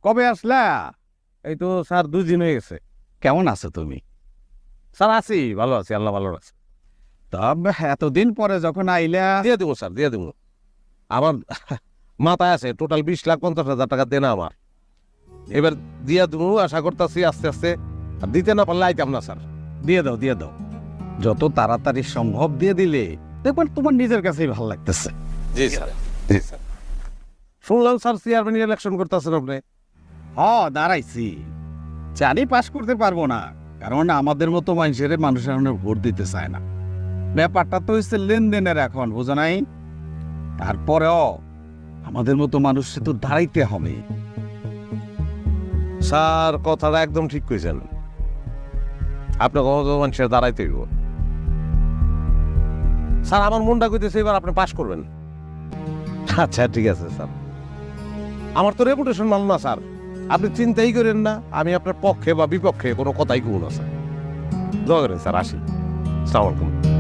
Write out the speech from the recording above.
কবে আসলা? এই তো স্যার 2 দিন হয়ে গেছে। কেমন আছো তুমি? স্যার আছি, ভালো আছি, আল্লাহ ভালো আছে। তবে এতদিন পরে যখন আইলা, দিয়ে দেবো স্যার, দিয়ে দেবো। আমার মাথায় আছে টোটাল 20,50,000 টাকা দেনা আমার। এবার দিয়ে দেবো, আশা করতেছি আস্তে আস্তে। আর দিতে না পারলে আইতাম না স্যার। দিয়ে দাও দিয়ে দাও, যত তাড়াতাড়ি সম্ভব দিয়ে দিলে দেখবেন তোমার নিজের কাছেই ভালো লাগতেছে। জি স্যার, জি স্যার। শুনলাম স্যার চেয়ারম্যান ইলেকশন করতেছেন আপনি। দাঁড়াইছি। জানি পাশ করতে পারবো না, কারণ আমাদের মতো মানুষের ভোট দিতে চায় না। ব্যাপারটা তো হচ্ছে লেনদেনের এখন, বোঝো নাই? তারপরেও আমাদের মতো মানুষকে তো দাঁড়াইতে হবে। স্যার কথাটা একদম ঠিক কইছেন। আপনি কত মানুষের দাঁড়াইতে হইব। স্যার আমার মনটা কইতেছে এবার আপনি পাস করবেন। আচ্ছা ঠিক আছে স্যার, আমার তো রেপুটেশন ভালো না স্যার, আপনি চিন্তাই করেন না। আমি আপনার পক্ষে বা বিপক্ষে কোনো কথাই কব না স্যার। দোয়া করেন স্যার, আসি। আসসালামু আলাইকুম।